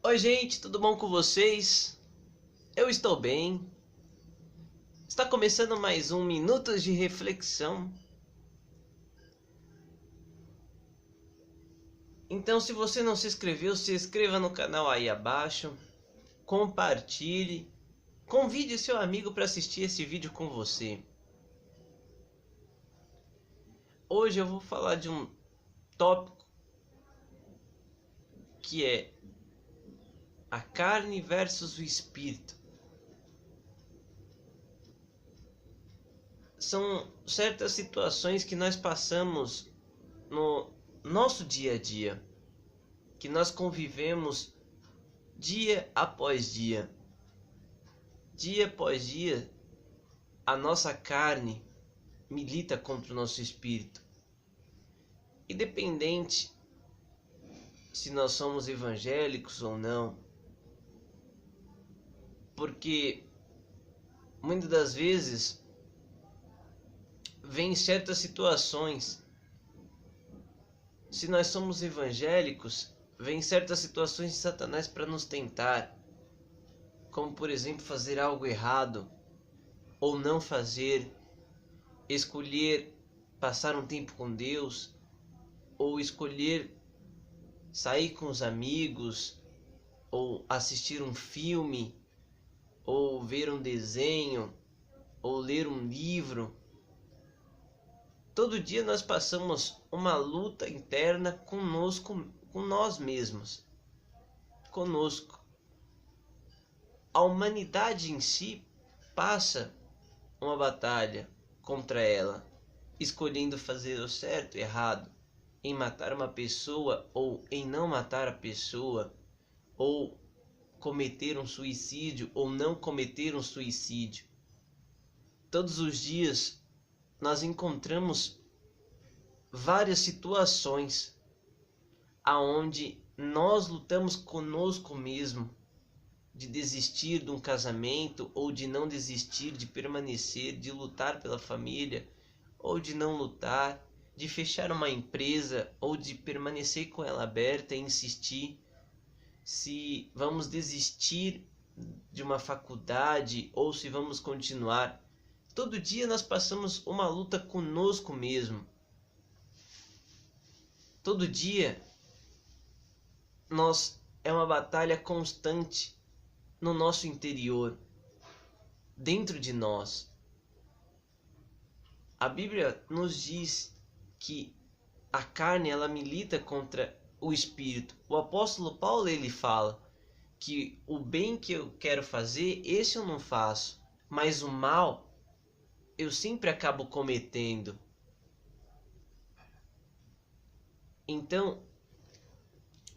Oi gente, tudo bom com vocês? Eu estou bem. Está começando mais um Minutos de Reflexão. Então, se você não se inscreveu, se inscreva no canal aí abaixo. Compartilhe. Convide seu amigo para assistir esse vídeo com você. Hoje eu vou falar de um tópico que é a carne versus o espírito. São certas situações que nós passamos no nosso dia a dia, que nós convivemos dia após dia. Dia após dia, a nossa carne milita contra o nosso espírito. Independente se nós somos evangélicos ou não, porque muitas das vezes vem certas situações. Se nós somos evangélicos, vem certas situações de Satanás para nos tentar, como por exemplo fazer algo errado ou não fazer, escolher passar um tempo com Deus, ou escolher sair com os amigos, ou assistir um filme, ou ver um desenho, ou ler um livro. Todo dia nós passamos uma luta interna conosco, com nós mesmos, conosco. A humanidade em si passa uma batalha contra ela, escolhendo fazer o certo e errado, em matar uma pessoa ou em não matar a pessoa, ou cometer um suicídio ou não cometer um suicídio. Todos os dias nós encontramos várias situações aonde nós lutamos conosco mesmo, de desistir de um casamento ou de não desistir, de permanecer, de lutar pela família ou de não lutar, de fechar uma empresa ou de permanecer com ela aberta e insistir, se vamos desistir de uma faculdade ou se vamos continuar. Todo dia nós passamos uma luta conosco mesmo. Todo dia é uma batalha constante no nosso interior, dentro de nós. A Bíblia nos diz que a carne ela milita contra o espírito. O apóstolo Paulo ele fala que o bem que eu quero fazer, esse eu não faço, mas o mal eu sempre acabo cometendo. Então,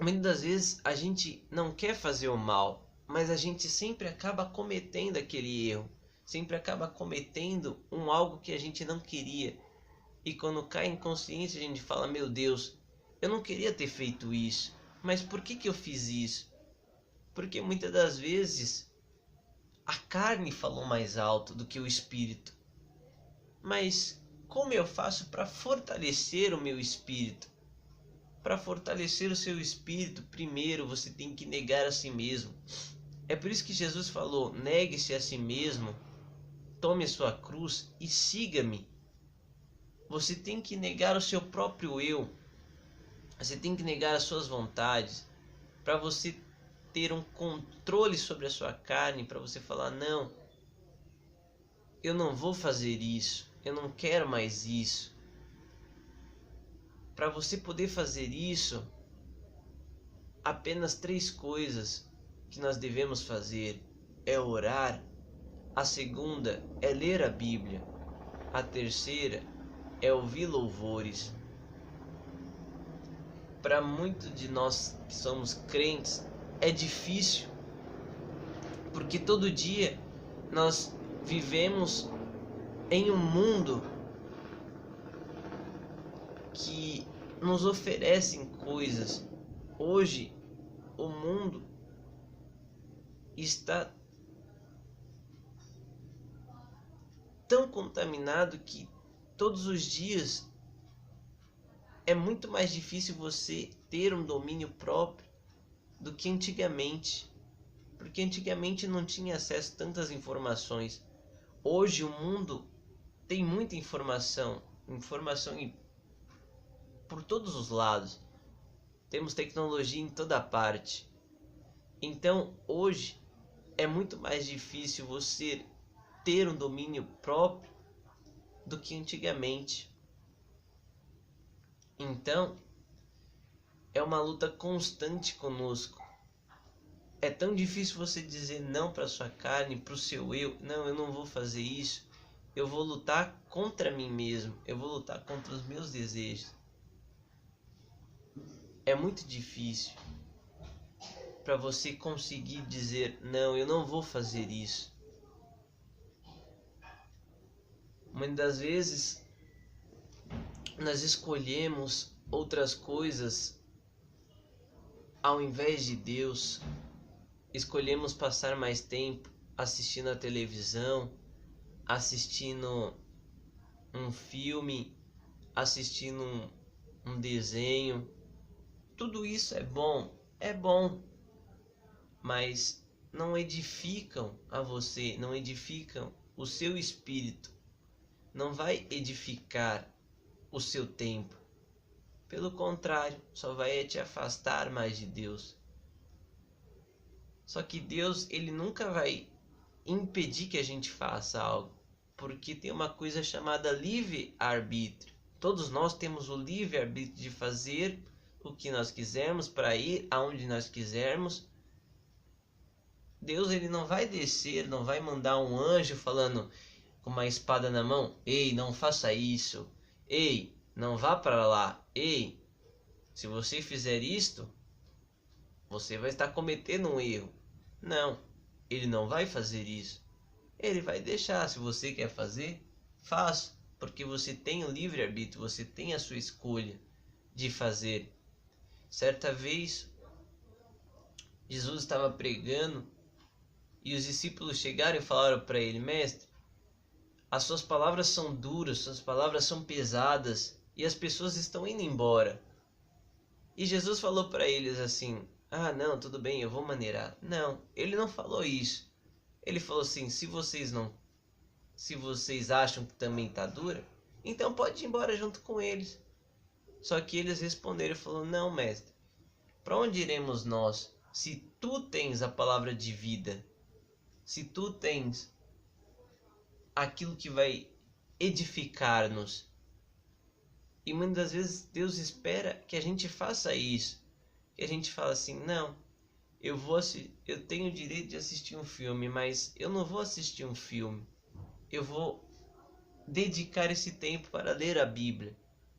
muitas das vezes a gente não quer fazer o mal, mas a gente sempre acaba cometendo aquele erro, sempre acaba cometendo algo que a gente não queria. E quando cai em consciência, a gente fala: meu Deus, eu não queria ter feito isso, mas por que eu fiz isso? Porque muitas das vezes a carne falou mais alto do que o espírito. Mas como eu faço para fortalecer o meu espírito? Para fortalecer o seu espírito, primeiro você tem que negar a si mesmo. É por isso que Jesus falou: negue-se a si mesmo, tome a sua cruz e siga-me. Você tem que negar o seu próprio eu. Você tem que negar as suas vontades, para você ter um controle sobre a sua carne, para você falar: não, eu não vou fazer isso, eu não quero mais isso. Para você poder fazer isso, apenas 3 coisas que nós devemos fazer: é orar, a segunda é ler a Bíblia, a terceira é ouvir louvores. Para muitos de nós que somos crentes é difícil, porque todo dia nós vivemos em um mundo que nos oferecem coisas. Hoje o mundo está tão contaminado que todos os dias é muito mais difícil você ter um domínio próprio do do que antigamente. Porque antigamente não tinha acesso a tantas informações. Hoje o mundo tem muita informação por todos os lados. Temos tecnologia em toda parte. Então hoje é muito mais difícil você ter um domínio próprio do que antigamente. Então é uma luta constante conosco. É tão difícil você dizer não para sua carne, para o seu eu. Não, eu não vou fazer isso. Eu vou lutar contra mim mesmo. Eu vou lutar contra os meus desejos. É muito difícil para você conseguir dizer não, eu não vou fazer isso. Muitas das vezes nós escolhemos outras coisas ao invés de Deus. Escolhemos passar mais tempo assistindo a televisão, assistindo um filme, assistindo um desenho. Tudo isso é bom, mas não edificam a você, não edificam o seu espírito, não vai edificar o seu tempo. Pelo contrário, só vai te afastar mais de Deus. Só que Deus, ele nunca vai impedir que a gente faça algo, porque tem uma coisa chamada livre-arbítrio. Todos nós temos o livre-arbítrio de fazer o que nós quisermos, para ir aonde nós quisermos. Deus, ele não vai descer, não vai mandar um anjo falando com uma espada na mão: ei, não faça isso, ei, não vá para lá, ei, se você fizer isto, você vai estar cometendo um erro. Não, ele não vai fazer isso. Ele vai deixar. Se você quer fazer, faça, porque você tem o livre-arbítrio, você tem a sua escolha de fazer. Certa vez, Jesus estava pregando e os discípulos chegaram e falaram para ele: mestre, as suas palavras são duras, suas palavras são pesadas e as pessoas estão indo embora. E Jesus falou para eles assim: ah, não, tudo bem, eu vou maneirar. Não, ele não falou isso. Ele falou assim: se vocês acham que também está dura, então pode ir embora junto com eles. Só que eles responderam e falaram: não, mestre, para onde iremos nós? Se tu tens a palavra de vida, se tu tens aquilo que vai edificar-nos. E muitas das vezes Deus espera que a gente faça isso. Que a gente fala assim: não, eu tenho o direito de assistir um filme, mas eu não vou assistir um filme. Eu vou dedicar esse tempo para ler a Bíblia.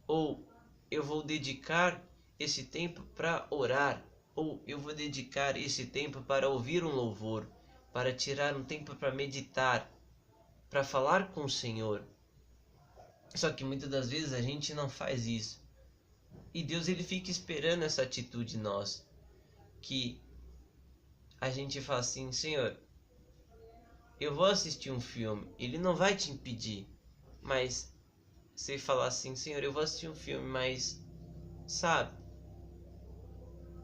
Ou eu vou dedicar esse tempo para orar. Ou eu vou dedicar esse tempo para ouvir um louvor, para tirar um tempo para meditar, para falar com o Senhor. Só que muitas das vezes a gente não faz isso. E Deus, ele fica esperando essa atitude nossa. Que a gente fala assim: Senhor, eu vou assistir um filme. Ele não vai te impedir. Mas você falar assim: Senhor, eu vou assistir um filme, mas sabe,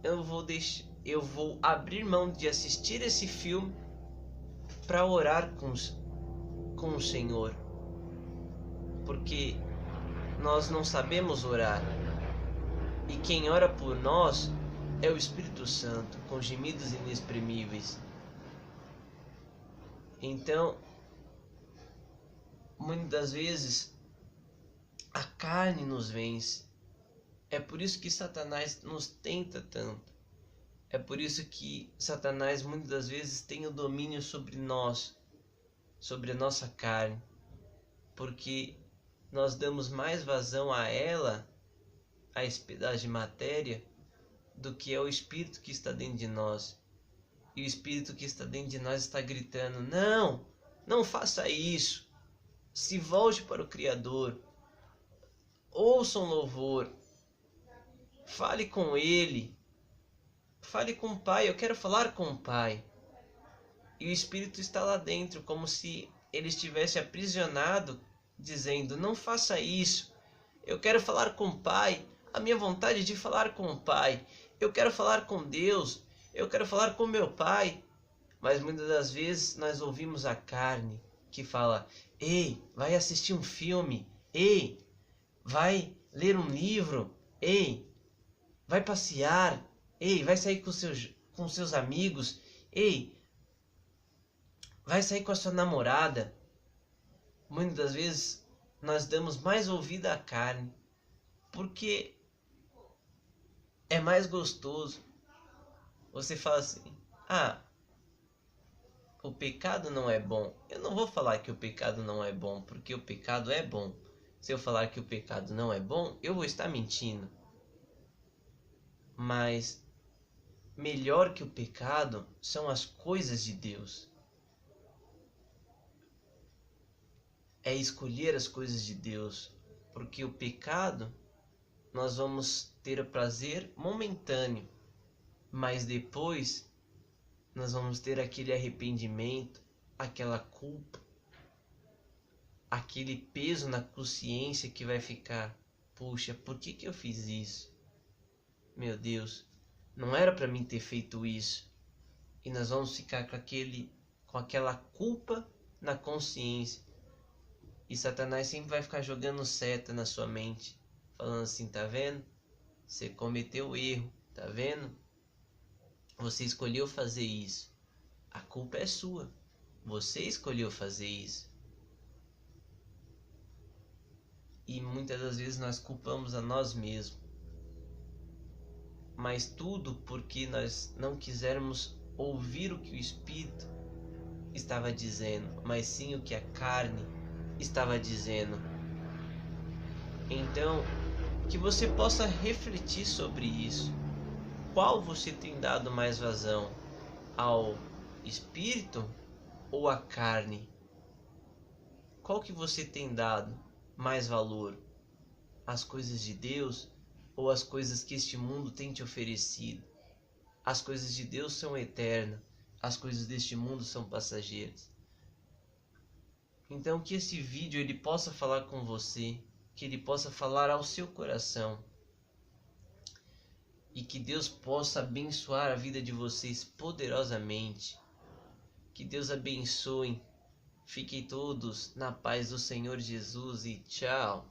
eu vou abrir mão de assistir esse filme para orar com o Senhor. Porque nós não sabemos orar. E quem ora por nós é o Espírito Santo, com gemidos inexprimíveis. Então, muitas das vezes, a carne nos vence. É por isso que Satanás nos tenta tanto. É por isso que Satanás muitas das vezes tem o domínio sobre nós, sobre a nossa carne. Porque nós damos mais vazão a ela, a esse pedaço de matéria, do que é o Espírito que está dentro de nós. E o Espírito que está dentro de nós está gritando: não, não faça isso. Se volte para o Criador. Ouça um louvor. Fale com Ele. Fale com o Pai. Eu quero falar com o Pai. E o Espírito está lá dentro, como se ele estivesse aprisionado, dizendo: não faça isso. Eu quero falar com o Pai. A minha vontade de falar com o Pai. Eu quero falar com Deus. Eu quero falar com meu pai. Mas muitas das vezes nós ouvimos a carne que fala: ei, vai assistir um filme. Ei, vai ler um livro. Ei, vai passear. Ei, vai sair com seus amigos. Ei, vai sair com a sua namorada. Muitas das vezes nós damos mais ouvido à carne porque é mais gostoso. Você fala assim: ah, o pecado não é bom. Eu não vou falar que o pecado não é bom, porque o pecado é bom. Se eu falar que o pecado não é bom, eu vou estar mentindo. Mas melhor que o pecado são as coisas de Deus. É escolher as coisas de Deus, porque o pecado nós vamos ter prazer momentâneo, mas depois nós vamos ter aquele arrependimento, aquela culpa, aquele peso na consciência que vai ficar: puxa, por que eu fiz isso? Meu Deus, não era para mim ter feito isso. E nós vamos ficar com aquela culpa na consciência. E Satanás sempre vai ficar jogando seta na sua mente, falando assim: tá vendo? Você cometeu erro, tá vendo? Você escolheu fazer isso. A culpa é sua. Você escolheu fazer isso. E muitas das vezes nós culpamos a nós mesmos. Mas tudo porque nós não quisermos ouvir o que o Espírito estava dizendo, mas sim o que a carne estava dizendo. Então, que você possa refletir sobre isso. Qual você tem dado mais vazão? Ao Espírito ou à carne? Qual que você tem dado mais valor? As coisas de Deus ou as coisas que este mundo tem te oferecido? As coisas de Deus são eternas, as coisas deste mundo são passageiras. Então que esse vídeo ele possa falar com você, que ele possa falar ao seu coração, e que Deus possa abençoar a vida de vocês poderosamente. Que Deus abençoe. Fiquem todos na paz do Senhor Jesus e tchau.